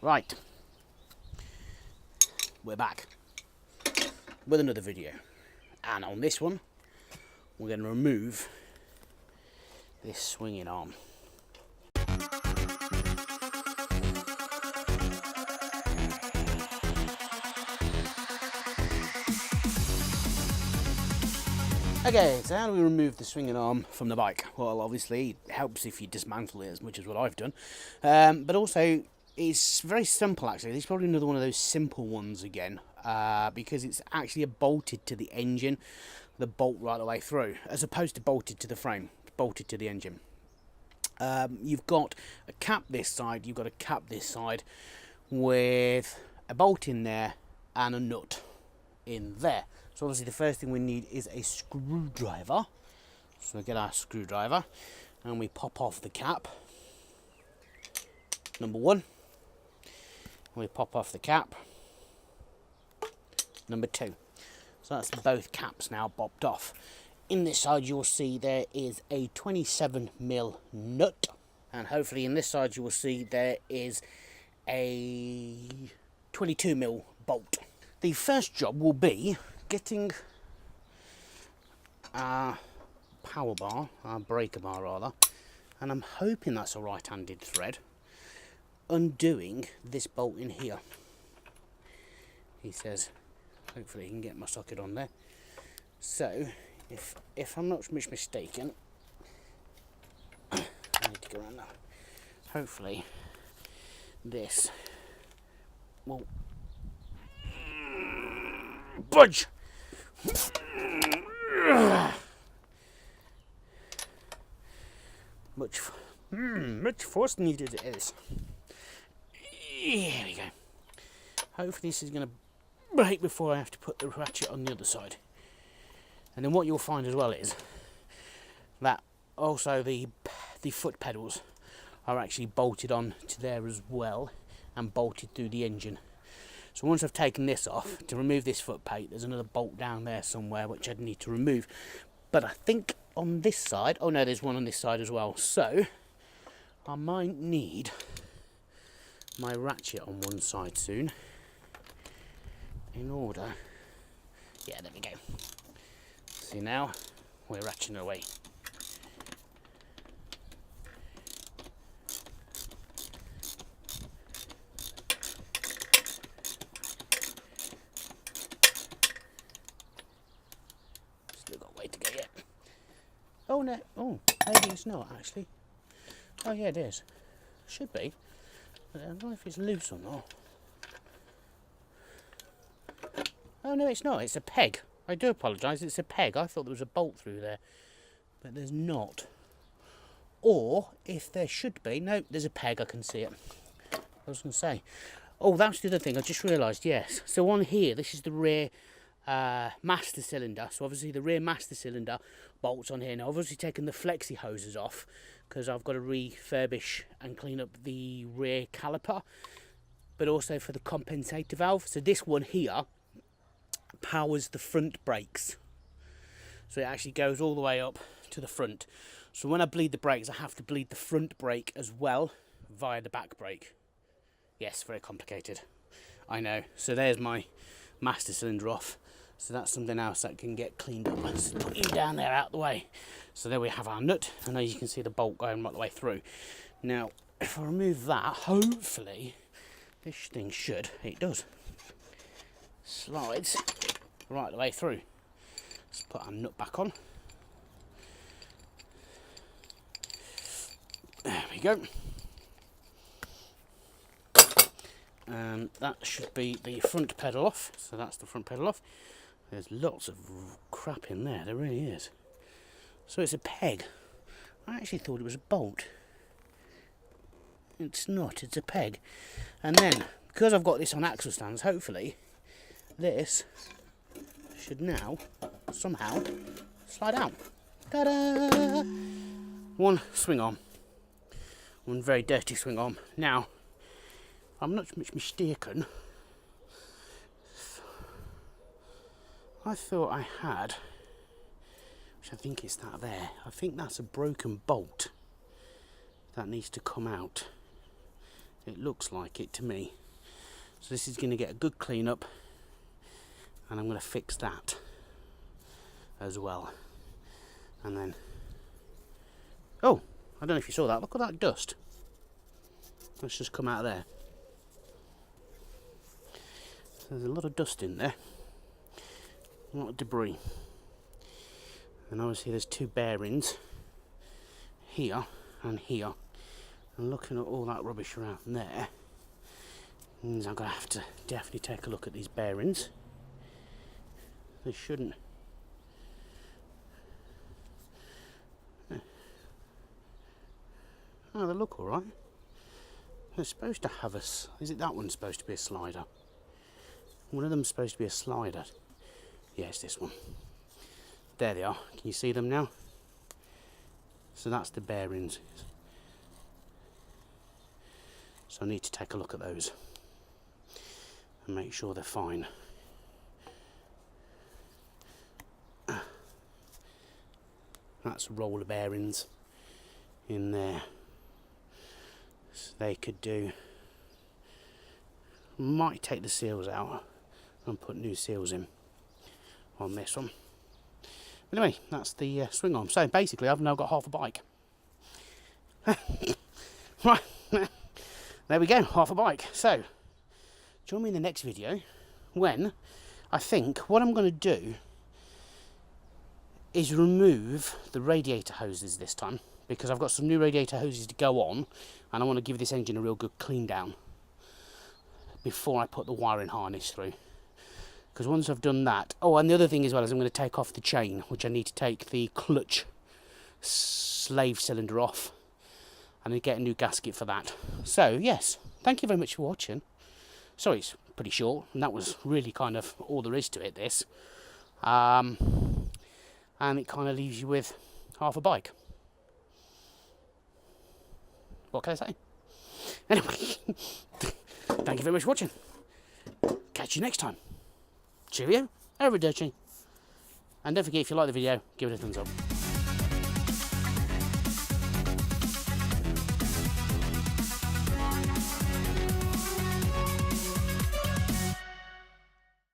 Right, we're back with another video, and on this one we're going to remove this swinging arm. Okay, so how do we remove the swinging arm from the bike? Well, obviously it helps if you dismantle it, as much as what I've done, but also it's very simple actually. This is probably another one of those simple ones again, because it's actually bolted to the engine, the bolt right the way through, as opposed to bolted to the frame, bolted to the engine. You've got a cap this side, you've got a cap this side, with a bolt in there and a nut in there. So obviously the first thing we need is a screwdriver. So we get our screwdriver and we pop off the cap, number one. We pop off the cap, number two. So that's both caps now popped off. In this side you'll see there is a 27mm nut, and hopefully in this side you will see there is a 22mm bolt. The first job will be getting our power bar, our breaker bar rather, and I'm hoping that's a right-handed thread, undoing this bolt in here. He says hopefully he can get my socket on there. So if I'm not much mistaken, I need to go around now. Hopefully this will budge. Much force needed it is. Here we go. Hopefully this is going to break before I have to put the ratchet on the other side. And then what you'll find as well is that also the foot pedals are actually bolted on to there as well, and bolted through the engine. So once I've taken this off, to remove this foot plate, there's another bolt down there somewhere which I'd need to remove. But I think on this side, oh no, there's one on this side as well. So I might need my ratchet on one side soon in order, yeah, there we go. See, now we're ratcheting away. Still got a way to go yet. Oh no, oh, maybe it's not actually. Oh yeah, it is. Should be. But I don't know if it's loose or not. Oh no, it's not. It's a peg. I do apologise. It's a peg. I thought there was a bolt through there, but there's not. Or if there should be, no, there's a peg. I can see it. I was going to say. Oh, that's the other thing. I just realised. Yes. So on here, this is the rear master cylinder. So obviously the rear master cylinder bolts on here. Now, I've obviously taken the flexi hoses off because I've got to refurbish and clean up the rear caliper, but also for the compensator valve. So this one here powers the front brakes, so it actually goes all the way up to the front. So when I bleed the brakes, I have to bleed the front brake as well via the back brake. Yes, very complicated, I know. So there's my master cylinder off, so that's something else that can get cleaned up. Let's put you down there out the way. So there we have our nut, and now you can see the bolt going right the way through. Now if I remove that, hopefully this thing should, it does, slides right the way through. Let's put our nut back on. There we go. And that should be the front pedal off. So that's the front pedal off. There's lots of crap in there, there really is. So it's a peg. I actually thought it was a bolt. It's not, it's a peg. And then, because I've got this on axle stands, hopefully this should now somehow slide out. Ta-da! One swing arm. One very dirty swing arm. Now, if I'm not much mistaken, I thought I had, which I think is that there, I think that's a broken bolt that needs to come out. It looks like it to me. So this is going to get a good clean up, and I'm going to fix that as well. And then, oh, I don't know if you saw that. Look at that dust. Let's just come out of there. There's a lot of dust in there. A lot of debris. And obviously there's two bearings here and here. And looking at all that rubbish around there means I'm going to have to definitely take a look at these bearings. They shouldn't. Oh, they look alright. They're supposed to have us. Is it that one supposed to be a slider? One of them's supposed to be a slider. Yeah, it's this one. There they are. Can you see them now? So that's the bearings. So I need to take a look at those and make sure they're fine. That's roller bearings in there. So they could do. Might take the seals out and put new seals in on this one. But anyway, that's the swing arm. So basically I've now got half a bike. Right, there we go, half a bike. So join me in the next video when I think what I'm going to do is remove the radiator hoses this time, because I've got some new radiator hoses to go on and I want to give this engine a real good clean down before I put the wiring harness through. Because once I've done that, oh, and the other thing as well is I'm going to take off the chain, which I need to take the clutch slave cylinder off and get a new gasket for that. So yes, thank you very much for watching. Sorry it's pretty short, and that was really kind of all there is to it, this. And it kind of leaves you with half a bike. What can I say? Anyway, thank you very much for watching. Catch you next time. Cheerio, arrivederci. And don't forget, if you like the video, give it a thumbs up.